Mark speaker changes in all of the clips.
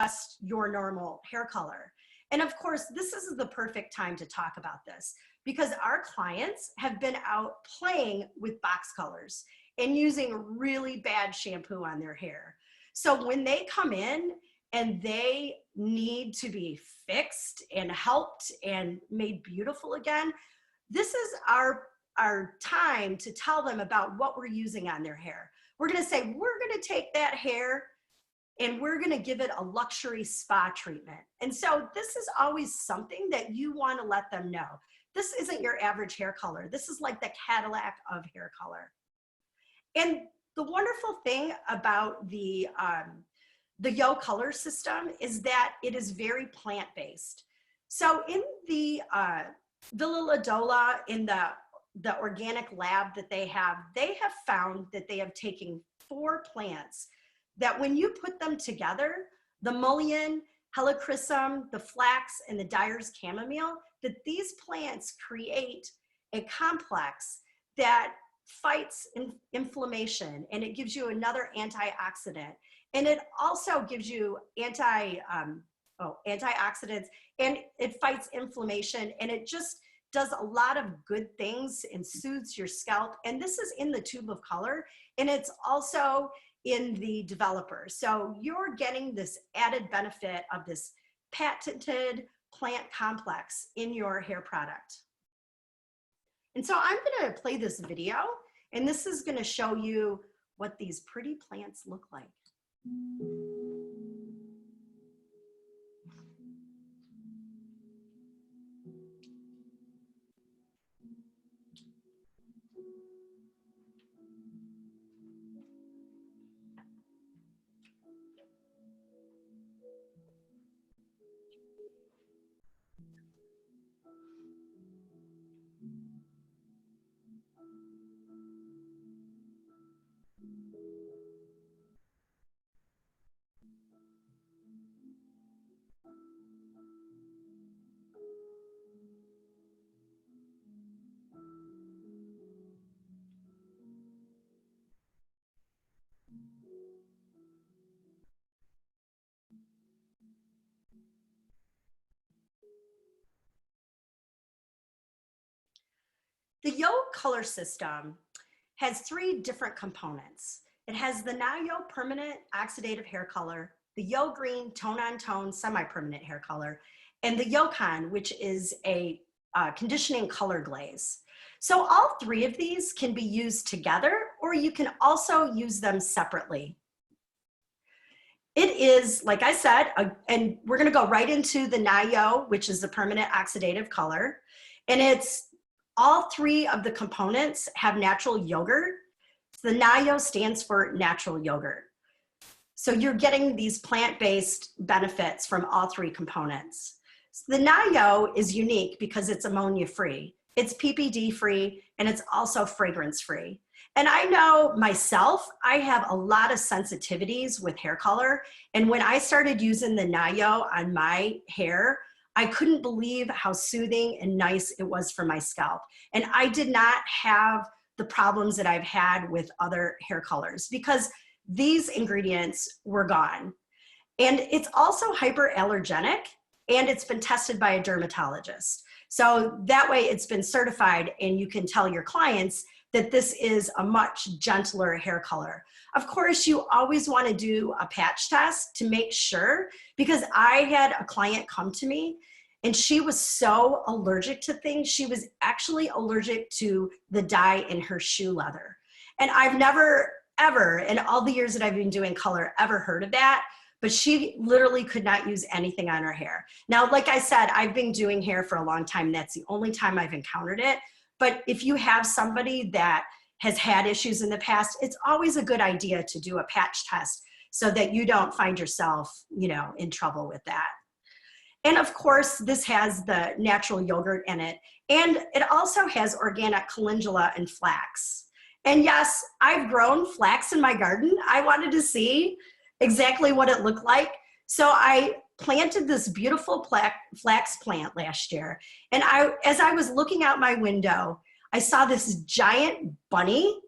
Speaker 1: just your normal hair color. And of course, this is the perfect time to talk about this because our clients have been out playing with box colors and using really bad shampoo on their hair. So when they come in and they need to be fixed and helped and made beautiful again, this is our time to tell them about what we're using on their hair. We're gonna say, we're gonna take that hair and we're gonna give it a luxury spa treatment. And so this is always something that you wanna let them know. This isn't your average hair color. This is like the Cadillac of hair color. And the wonderful thing about the Yo color system is that it is very plant-based. So in the Villa Ladola, in the organic lab that they have found that they have taken 4 plants that when you put them together, the mullein, helichrysum, the flax, and the dyer's chamomile, that these plants create a complex that fights inflammation, and it gives you another antioxidant. And it also gives you antioxidants, and it fights inflammation, and it just does a lot of good things and soothes your scalp. And this is in the tube of color, and it's also in the developer. So you're getting this added benefit of this patented plant complex in your hair product. And so I'm gonna play this video, and this is gonna show you what these pretty plants look like. The Yo color system has 3 different components. It has the Yo permanent oxidative hair color, the Yo green tone-on-tone semi-permanent hair color, and the Yocon, which is a conditioning color glaze. So all 3 of these can be used together, or you can also use them separately. It is, like I said, and we're gonna go right into the Yo, which is the permanent oxidative color, and it's all 3 of the components have natural yogurt. So the Yo stands for natural yogurt. So you're getting these plant-based benefits from all 3 components. So the Yo is unique because it's ammonia-free, it's PPD-free, and it's also fragrance-free. And I know myself, I have a lot of sensitivities with hair color. And when I started using the Yo on my hair, I couldn't believe how soothing and nice it was for my scalp. And I did not have the problems that I've had with other hair colors because these ingredients were gone. And it's also hyperallergenic, and it's been tested by a dermatologist. So that way it's been certified, and you can tell your clients that this is a much gentler hair color. Of course, you always want to do a patch test to make sure, because I had a client come to me and she was so allergic to things. She was actually allergic to the dye in her shoe leather. And I've never, ever, in all the years that I've been doing color, ever heard of that. But she literally could not use anything on her hair. Now, like I said, I've been doing hair for a long time. That's the only time I've encountered it. But if you have somebody that has had issues in the past, it's always a good idea to do a patch test so that you don't find yourself, in trouble with that. And of course, this has the natural yogurt in it. And it also has organic calendula and flax. And yes, I've grown flax in my garden. I wanted to see exactly what it looked like. So I planted this beautiful flax plant last year. And as I was looking out my window, I saw this giant bunny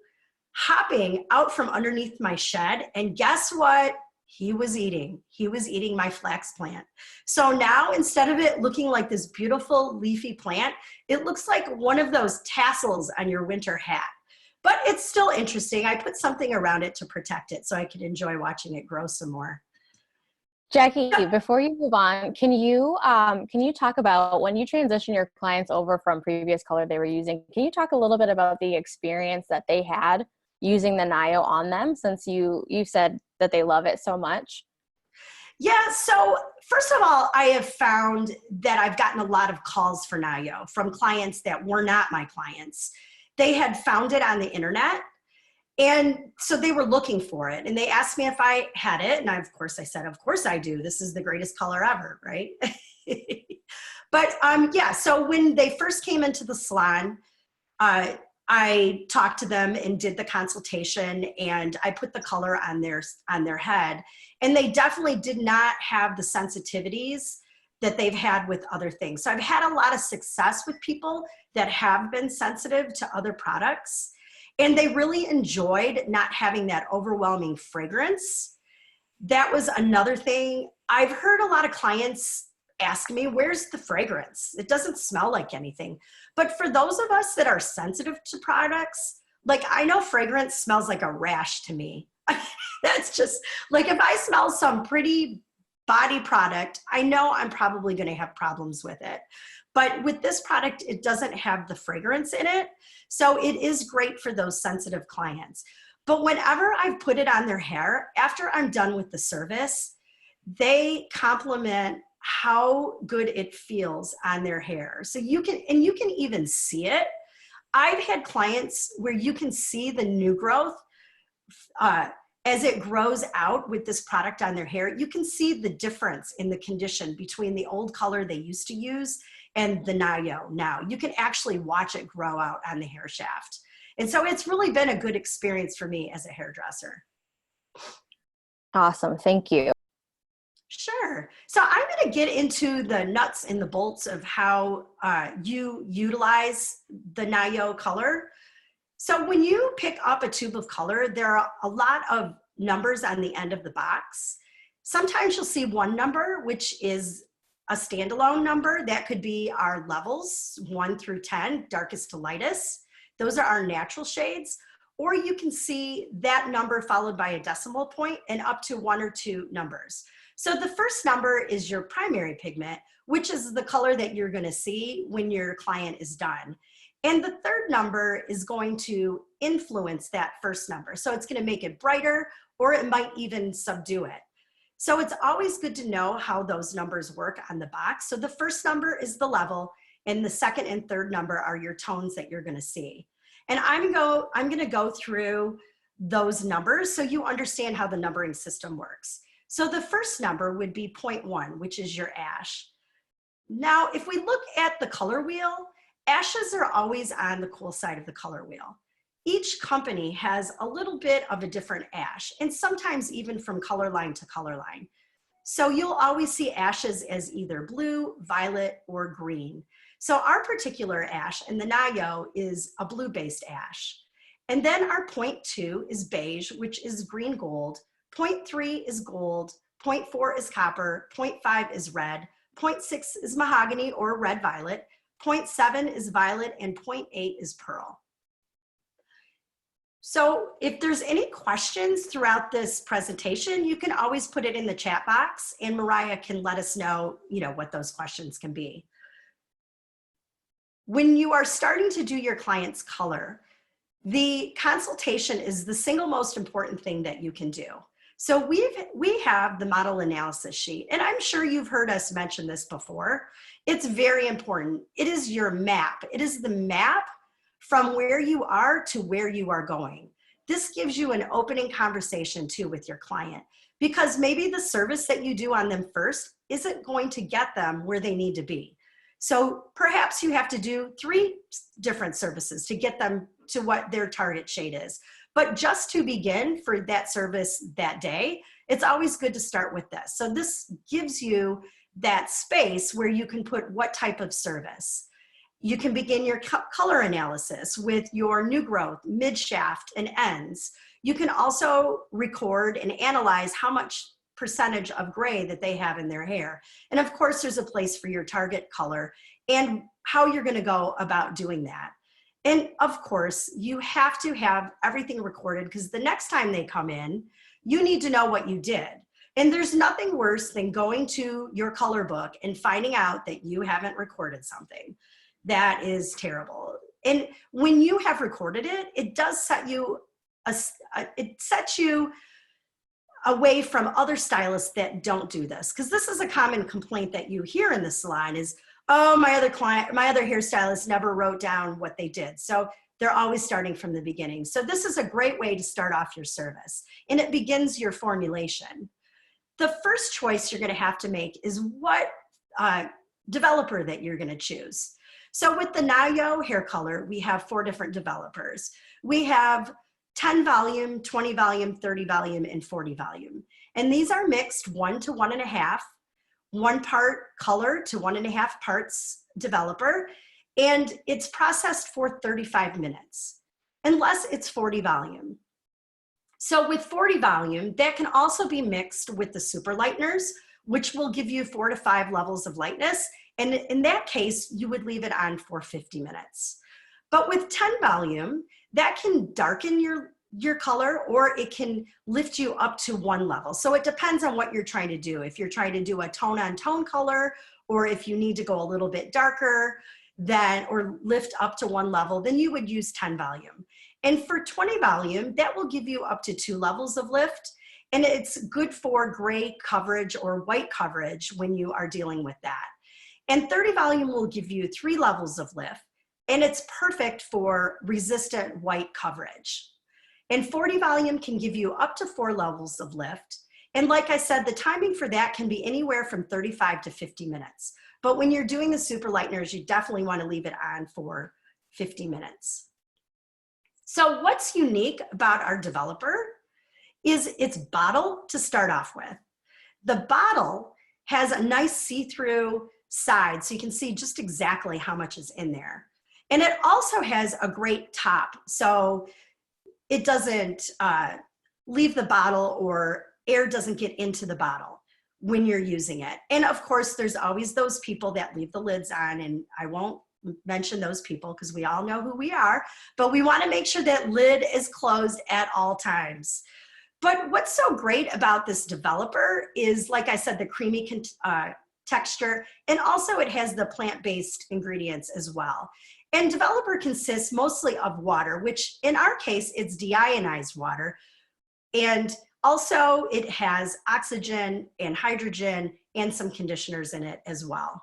Speaker 1: hopping out from underneath my shed. And guess what He was eating my flax plant. So now instead of it looking like this beautiful leafy plant, it looks like one of those tassels on your winter hat. But it's still interesting. I put something around it to protect it so I could enjoy watching it grow some more.
Speaker 2: Jackie, before you move on, can you talk about when you transition your clients over from previous color they were using, can you talk a little bit about the experience that they had using the Nayo on them, since you said that they love it so much?
Speaker 1: Yeah, so first of all, I have found that I've gotten a lot of calls for Nayo from clients that were not my clients. They had found it on the internet, and so they were looking for it, and they asked me if I had it, and of course I said, of course I do. This is the greatest color ever, right? But yeah, so when they first came into the salon, I talked to them and did the consultation, and I put the color on their head, and they definitely did not have the sensitivities that they've had with other things. So I've had a lot of success with people that have been sensitive to other products, and they really enjoyed not having that overwhelming fragrance. That was another thing. I've heard a lot of clients ask me, where's the fragrance? It doesn't smell like anything. But for those of us that are sensitive to products, like, I know fragrance smells like a rash to me. That's just like, if I smell some pretty body product, I know I'm probably going to have problems with it. But with this product, it doesn't have the fragrance in it. So it is great for those sensitive clients. But whenever I've put it on their hair, after I'm done with the service, they compliment how good it feels on their hair. So you can even see it. I've had clients where you can see the new growth as it grows out with this product on their hair. You can see the difference in the condition between the old color they used to use and the Nayo now. You can actually watch it grow out on the hair shaft. And so it's really been a good experience for me as a hairdresser.
Speaker 2: Awesome, thank you.
Speaker 1: Sure. So I'm going to get into the nuts and the bolts of how you utilize the Nayo color. So when you pick up a tube of color, there are a lot of numbers on the end of the box. Sometimes you'll see one number, which is a standalone number. That could be our levels, 1 through 10, darkest to lightest. Those are our natural shades. Or you can see that number followed by a decimal point and up to 1 or 2 numbers. So the first number is your primary pigment, which is the color that you're going to see when your client is done. And the third number is going to influence that first number. So it's going to make it brighter, or it might even subdue it. So it's always good to know how those numbers work on the box. So the first number is the level, and the second and third number are your tones that you're going to see. And I'm going to go through those numbers so you understand how the numbering system works. So the first number would be 0.1, which is your ash. Now, if we look at the color wheel, ashes are always on the cool side of the color wheel. Each company has a little bit of a different ash, and sometimes even from color line to color line. So you'll always see ashes as either blue, violet, or green. So our particular ash in the Nayo is a blue-based ash. And then our 0.2 is beige, which is green gold. 0.3 is gold, 0.4 is copper, 0.5 is red, 0.6 is mahogany or red violet, 0.7 is violet, and 0.8 is pearl. So if there's any questions throughout this presentation, you can always put it in the chat box, and Mariah can let us know, what those questions can be. When you are starting to do your client's color, the consultation is the single most important thing that you can do. So we have the model analysis sheet, and I'm sure you've heard us mention this before. It's very important. It is your map. It is the map from where you are to where you are going. This gives you an opening conversation too with your client, because maybe the service that you do on them first isn't going to get them where they need to be. So perhaps you have to do 3 different services to get them to what their target shade is. But just to begin for that service that day, it's always good to start with this. So this gives you that space where you can put what type of service. You can begin your color analysis with your new growth, mid shaft, and ends. You can also record and analyze how much percentage of gray that they have in their hair. And of course, there's a place for your target color and how you're going to go about doing that. And of course, you have to have everything recorded, because the next time they come in, you need to know what you did. And there's nothing worse than going to your color book and finding out that you haven't recorded something. That is terrible. And when you have recorded it, it does set you, it sets you away from other stylists that don't do this. Because this is a common complaint that you hear in the salon is, oh, my other hairstylist never wrote down what they did. So they're always starting from the beginning. So this is a great way to start off your service. And it begins your formulation. The first choice you're going to have to make is what developer that you're going to choose. So with the Nayo hair color, we have 4 different developers. We have 10 volume, 20 volume, 30 volume, and 40 volume. And these are mixed 1 to 1.5, 1 part color to 1.5 parts developer, and it's processed for 35 minutes, unless it's 40 volume. So with 40 volume, that can also be mixed with the super lighteners, which will give you 4 to 5 levels of lightness. And in that case, you would leave it on for 50 minutes. But with 10 volume, that can darken your color, or it can lift you up to 1 level. So it depends on what you're trying to do. If you're trying to do a tone on tone color, or if you need to go a little bit darker, then, or lift up to 1 level, then you would use 10 volume. And for 20 volume, that will give you up to 2 levels of lift. And it's good for gray coverage or white coverage when you are dealing with that. And 30 volume will give you 3 levels of lift. And it's perfect for resistant white coverage. And 40 volume can give you up to 4 levels of lift. And like I said, the timing for that can be anywhere from 35 to 50 minutes. But when you're doing the super lighteners, you definitely want to leave it on for 50 minutes. So what's unique about our developer is its bottle to start off with. The bottle has a nice see-through side, so you can see just exactly how much is in there. And it also has a great top, so it doesn't leave the bottle, or air doesn't get into the bottle when you're using it. And of course, there's always those people that leave the lids on, and I won't mention those people because we all know who we are, but we want to make sure that lid is closed at all times. But what's so great about this developer is, like I said, the creamy texture, and also it has the plant-based ingredients as well. And developer consists mostly of water, which in our case, it's deionized water. And also it has oxygen and hydrogen and some conditioners in it as well.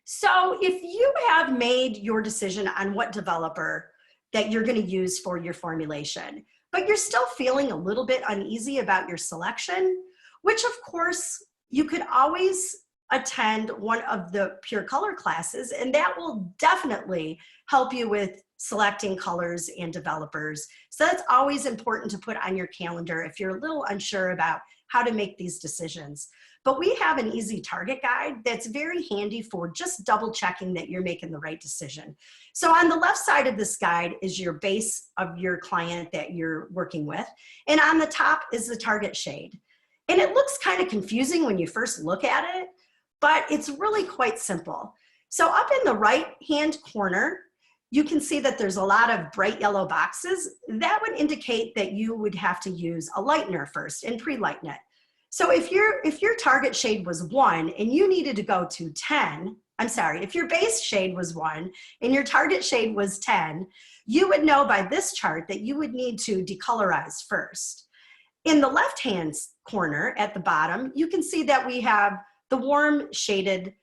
Speaker 1: So if you have made your decision on what developer that you're going to use for your formulation, but you're still feeling a little bit uneasy about your selection, which of course you could always attend one of the Pure Color classes, and that will definitely help you with selecting colors and developers. So that's always important to put on your calendar if you're a little unsure about how to make these decisions. But we have an easy target guide that's very handy for just double checking that you're making the right decision. So on the left side of this guide is your base of your client that you're working with. And on the top is the target shade. And it looks kind of confusing when you first look at it, but it's really quite simple. So up in the right-hand corner, you can see that there's a lot of bright yellow boxes. That would indicate that you would have to use a lightener first and pre-lighten it. So if your target shade was 1 and you needed to go to 10, I'm sorry, if your base shade was 1 and your target shade was 10, you would know by this chart that you would need to decolorize first. In the left-hand corner at the bottom, you can see that we have the warm shaded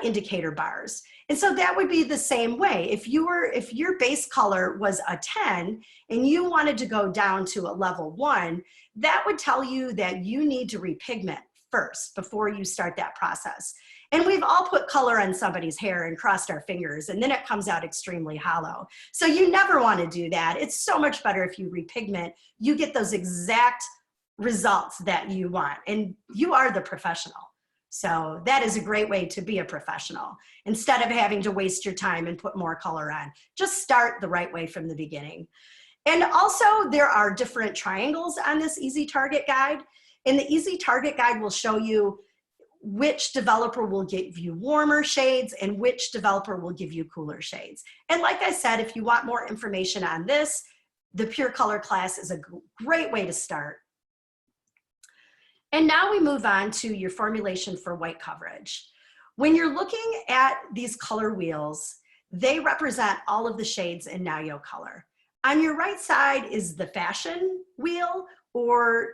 Speaker 1: indicator bars. And so that would be the same way. If your base color was a 10 and you wanted to go down to a level 1, that would tell you that you need to repigment first before you start that process. And we've all put color on somebody's hair and crossed our fingers, and then it comes out extremely hollow. So you never want to do that. It's so much better if you repigment. You get those exact results that you want, and you are the professional. So that is a great way to be a professional. Instead of having to waste your time and put more color on, just start the right way from the beginning. And also there are different triangles on this easy target guide. And the Easy Target Guide will show you which developer will give you warmer shades and which developer will give you cooler shades. And like I said, if you want more information on this, the Pure Color class is a great way to start. And now we move on to your formulation for white coverage. When you're looking at these color wheels, they represent all of the shades in Nayo color. On your right side is the fashion wheel or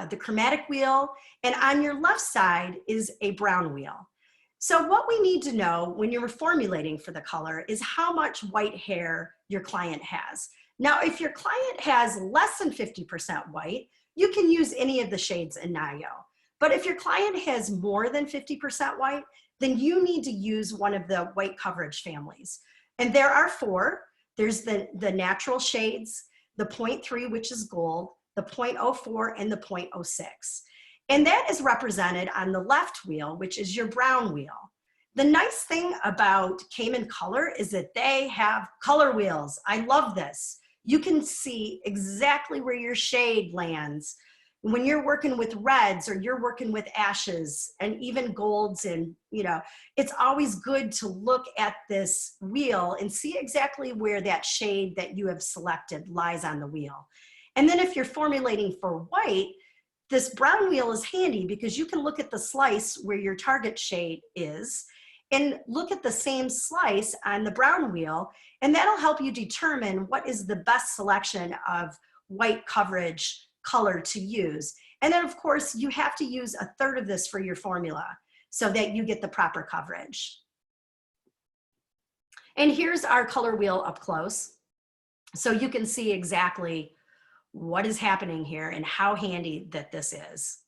Speaker 1: the chromatic wheel, and on your left side is a brown wheel. So what we need to know when you're formulating for the color is how much white hair your client has. Now, if your client has less than 50% white, you can use any of the shades in Nayo. But if your client has more than 50% white, then you need to use one of the white coverage families. And there are 4. There's the natural shades, the 0.3, which is gold, the 0.04, and the 0.06. And that is represented on the left wheel, which is your brown wheel. The nice thing about Kemøn Color is that they have color wheels. I love this. You can see exactly where your shade lands. When you're working with reds or you're working with ashes and even golds, and it's always good to look at this wheel and see exactly where that shade that you have selected lies on the wheel. And then if you're formulating for white, this brown wheel is handy because you can look at the slice where your target shade is and look at the same slice on the brown wheel, and that'll help you determine what is the best selection of white coverage color to use. And then of course you have to use 1/3 of this for your formula so that you get the proper coverage. And here's our color wheel up close. So you can see exactly what is happening here and how handy that this is.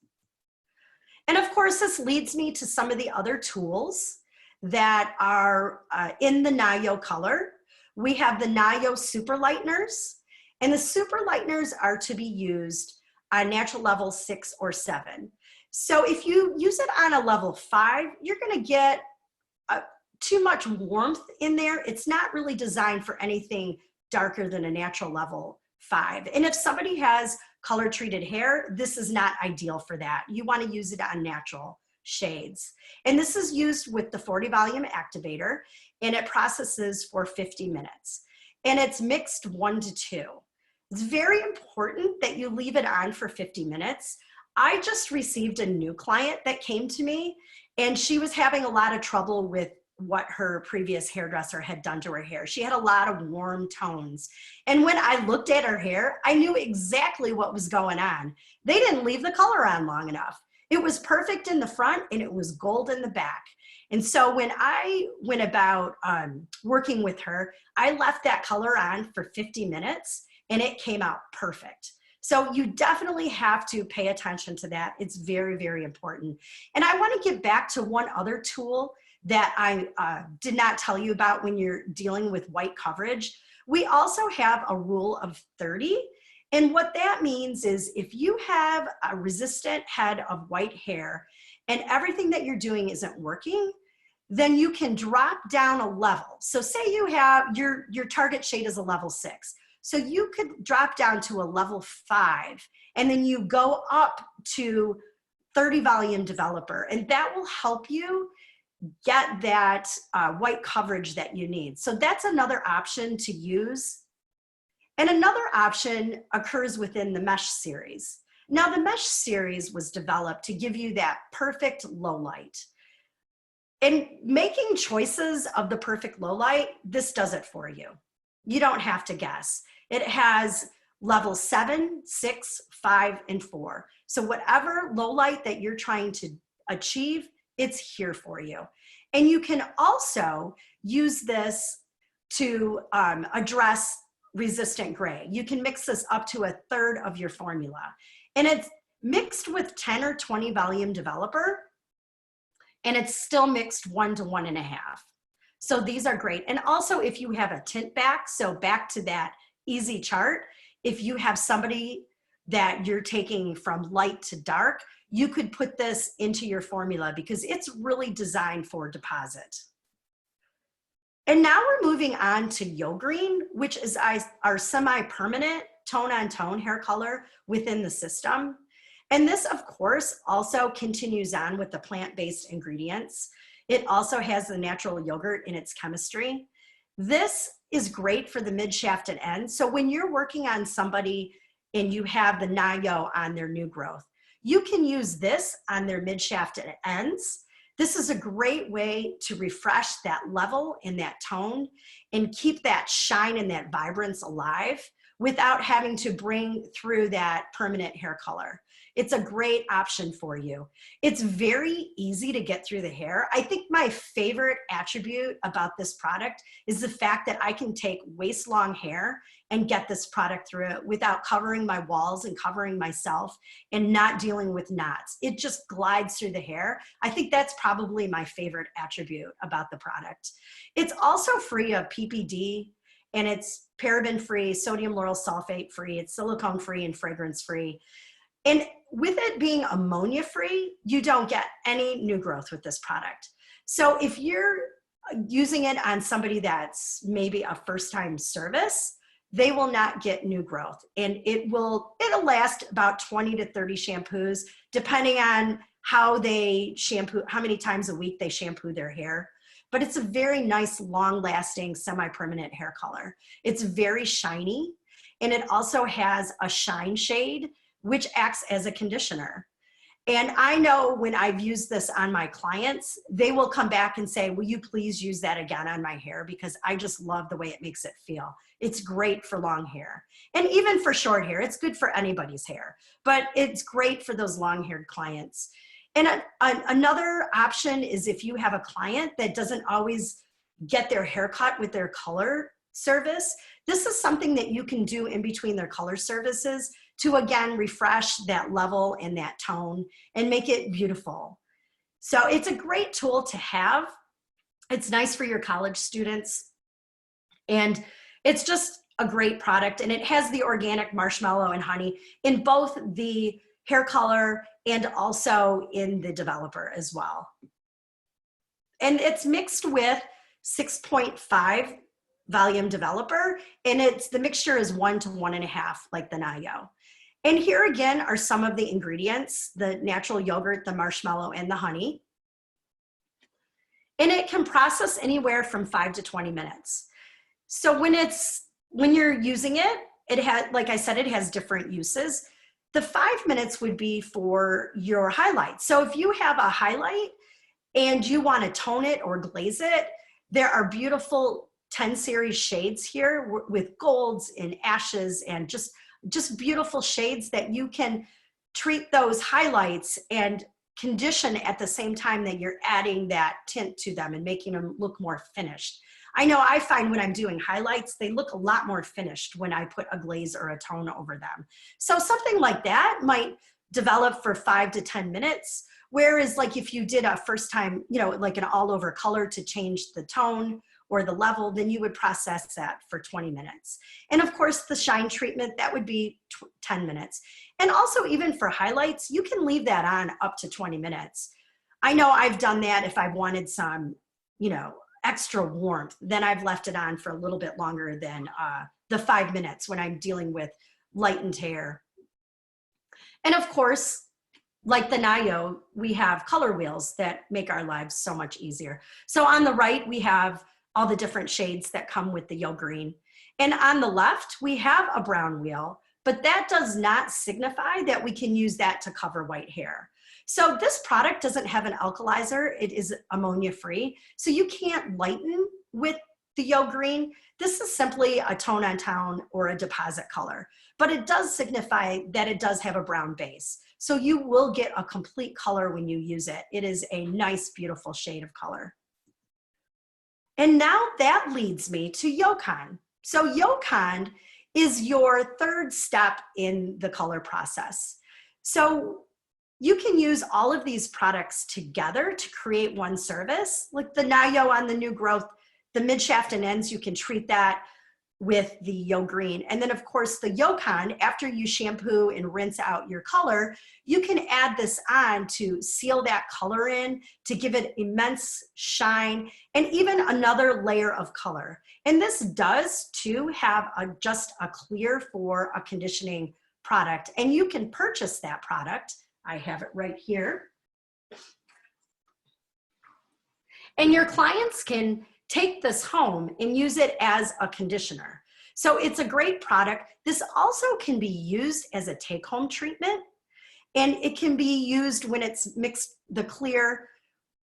Speaker 1: And of course, this leads me to some of the other tools that are in the Nayo color. We have the Nayo super lighteners, and the super lighteners are to be used on natural level 6 or 7. So if you use it on a level 5, you're gonna get too much warmth in there. It's not really designed for anything darker than a natural level 5. And if somebody has color treated hair, this is not ideal for that. You want to use it on natural shades. And this is used with the 40 volume activator, and it processes for 50 minutes. And it's mixed 1 to 2. It's very important that you leave it on for 50 minutes. I just received a new client that came to me, and she was having a lot of trouble with what her previous hairdresser had done to her hair. She had a lot of warm tones. And when I looked at her hair, I knew exactly what was going on. They didn't leave the color on long enough. It was perfect in the front and it was gold in the back. And so when I went about working with her, I left that color on for 50 minutes and it came out perfect. So you definitely have to pay attention to that. It's very, very important. And I want to get back to one other tool that I did not tell you about when you're dealing with white coverage. We also have a rule of 30. And what that means is if you have a resistant head of white hair and everything that you're doing isn't working, then you can drop down a level. So say you have your target shade is a level 6. So you could drop down to a level 5 and then you go up to 30 volume developer, and that will help you get that white coverage that you need. So that's another option to use. And another option occurs within the mesh series. Now the mesh series was developed to give you that perfect low light. And making choices of the perfect low light, this does it for you. You don't have to guess. It has level 7, 6, 5, and 4. So whatever low light that you're trying to achieve, it's here for you. And you can also use this to address resistant gray. You can mix this up to 1/3 of your formula. And it's mixed with 10 or 20 volume developer, and it's still mixed 1 to 1.5. So these are great. And also if you have a tint back, so back to that easy chart, if you have somebody that you're taking from light to dark, you could put this into your formula because it's really designed for deposit. And now we're moving on to Yo Green, which is our semi-permanent tone-on-tone hair color within the system. And this, of course, also continues on with the plant-based ingredients. It also has the natural yogurt in its chemistry. This is great for the mid-shaft and end. So when you're working on somebody and you have the Nayo on their new growth, you can use this on their mid-shaft and ends. This is a great way to refresh that level and that tone and keep that shine and that vibrance alive without having to bring through that permanent hair color. It's a great option for you. It's very easy to get through the hair. I think my favorite attribute about this product is the fact that I can take waist-long hair and get this product through it without covering my walls and covering myself and not dealing with knots. It just glides through the hair. I think that's probably my favorite attribute about the product. It's also free of PPD, and it's paraben-free, sodium lauryl sulfate-free, it's silicone-free and fragrance-free. And with it being ammonia-free, you don't get any new growth with this product. So if you're using it on somebody that's maybe a first-time service, they will not get new growth. And it'll last about 20 to 30 shampoos, depending on how they shampoo, how many times a week they shampoo their hair. But it's a very nice, long-lasting, semi-permanent hair color. It's very shiny, and it also has a shine shade, which acts as a conditioner. And I know when I've used this on my clients, they will come back and say, will you please use that again on my hair? Because I just love the way it makes it feel. It's great for long hair. And even for short hair, it's good for anybody's hair, but it's great for those long-haired clients. And another option is if you have a client that doesn't always get their hair cut with their color service, this is something that you can do in between their color services to, again, refresh that level and that tone and make it beautiful. So it's a great tool to have. It's nice for your college students. And it's just a great product. And it has the organic marshmallow and honey in both the hair color and also in the developer as well. And it's mixed with 6.5 volume developer, and the mixture is 1 to 1.5, like the Nayo. And here again are some of the ingredients: the natural yogurt, the marshmallow, and the honey. And it can process anywhere from 5 to 20 minutes. So when you're using it, like I said, it has different uses. The 5 minutes would be for your highlights. So if you have a highlight and you want to tone it or glaze it, there are beautiful 10 series shades here with golds and ashes and just beautiful shades that you can treat those highlights and condition at the same time that you're adding that tint to them and making them look more finished. I know I find when I'm doing highlights, they look a lot more finished when I put a glaze or a tone over them. So something like that might develop for 5 to 10 minutes. Whereas like if you did a first time, like an all over color to change the tone or the level, then you would process that for 20 minutes. And of course the shine treatment, that would be 10 minutes. And also even for highlights, you can leave that on up to 20 minutes. I know I've done that if I've wanted some, extra warmth, then I've left it on for a little bit longer than the 5 minutes when I'm dealing with lightened hair. And of course, like the Nayo, we have color wheels that make our lives so much easier. So on the right, we have all the different shades that come with the Yo Green. And on the left, we have a brown wheel, but that does not signify that we can use that to cover white hair. So this product doesn't have an alkalizer. It is ammonia-free. So you can't lighten with the Yo Green. This is simply a tone-on-tone or a deposit color, but it does signify that it does have a brown base. So you will get a complete color when you use it. It is a nice, beautiful shade of color. And now that leads me to Yo-Con. So Yo-Con is your third step in the color process. So you can use all of these products together to create one service. Like the Nayo on the new growth, the mid shaft and ends, you can treat that with the Yo Green. And then of course the Yo-Con, after you shampoo and rinse out your color, you can add this on to seal that color in, to give it immense shine, and even another layer of color. And this does too have just a clear for a conditioning product, and you can purchase that product. I have it right here. And your clients can take this home and use it as a conditioner. So it's a great product. This also can be used as a take-home treatment, and it can be used when it's mixed the clear,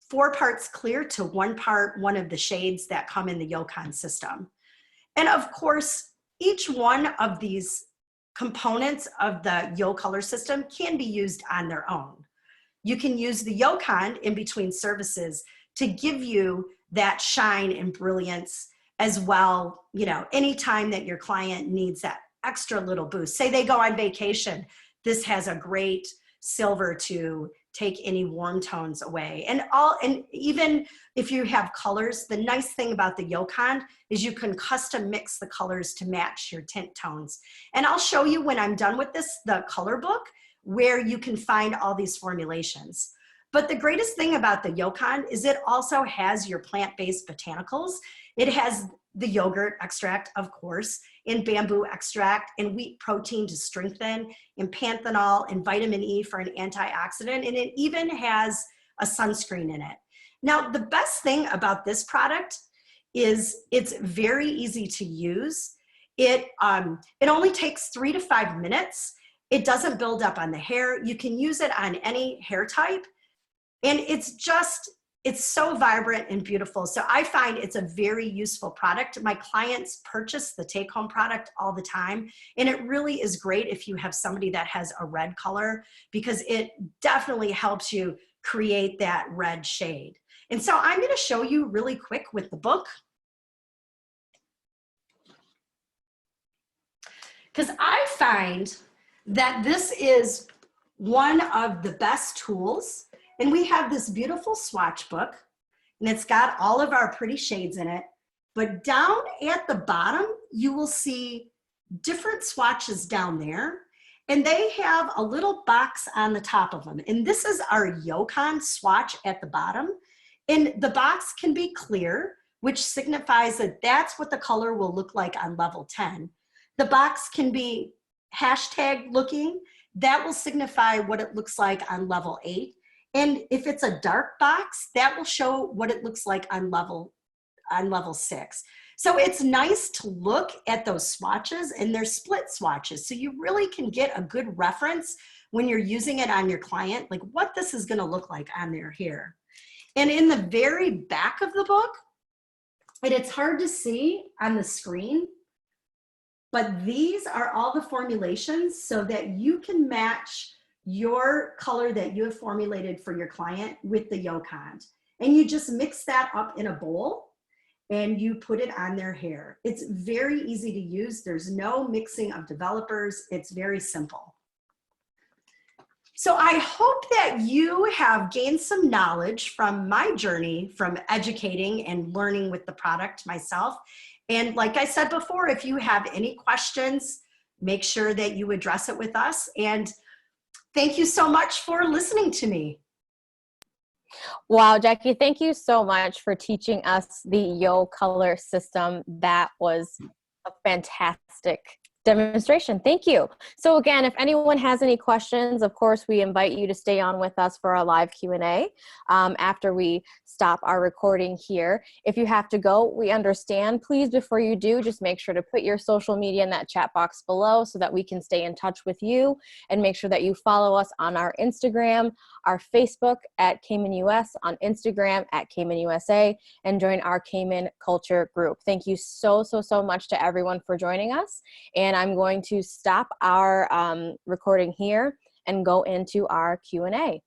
Speaker 1: 4 parts clear to 1 part, one of the shades that come in the Yocon system. And of course, each one of these components of the Yo color system can be used on their own. You can use the Yocon in between services to give you that shine and brilliance as well. You know, anytime that your client needs that extra little boost, say they go on vacation, this has a great silver to take any warm tones away. And even if you have colors, the nice thing about the Yocon is you can custom mix the colors to match your tint tones. And I'll show you when I'm done with this, the color book, where you can find all these formulations. But the greatest thing about the Yocon is it also has your plant-based botanicals. It has the yogurt extract, of course, and bamboo extract, and wheat protein to strengthen, and panthenol and vitamin E for an antioxidant, and it even has a sunscreen in it. Now, the best thing about this product is it's very easy to use. It only takes 3 to 5 minutes. It doesn't build up on the hair. You can use it on any hair type. And it's so vibrant and beautiful. So I find it's a very useful product. My clients purchase the take-home product all the time. And it really is great if you have somebody that has a red color, because it definitely helps you create that red shade. And so I'm gonna show you really quick with the book, because I find that this is one of the best tools. And we have this beautiful swatch book, and it's got all of our pretty shades in it. But down at the bottom, you will see different swatches down there, and they have a little box on the top of them. And this is our Yocon swatch at the bottom. And the box can be clear, which signifies that that's what the color will look like on level 10. The box can be hashtag looking. That will signify what it looks like on level 8. And if it's a dark box, that will show what it looks like on level 6. So it's nice to look at those swatches, and they're split swatches. So you really can get a good reference when you're using it on your client, like what this is gonna look like on their hair. And in the very back of the book, and it's hard to see on the screen, but these are all the formulations so that you can match your color that you have formulated for your client with the Yocon. And you just mix that up in a bowl and you put it on their hair. It's very easy to use. There's no mixing of developers. It's very simple. So I hope that you have gained some knowledge from my journey from educating and learning with the product myself. And like I said before, if you have any questions, make sure that you address it with us. And thank you so much for listening to me.
Speaker 2: Wow, Jackie, thank you so much for teaching us the Yo color system. That was a fantastic demonstration. Thank you. So again, if anyone has any questions, of course, we invite you to stay on with us for our live Q&A after we stop our recording here. If you have to go, we understand. Please, before you do, just make sure to put your social media in that chat box below so that we can stay in touch with you, and make sure that you follow us on our Instagram, our Facebook at Kemøn US, on Instagram at Kemøn USA, and join our Kemøn Culture group. Thank you so much to everyone for joining us. And I'm going to stop our recording here and go into our Q&A.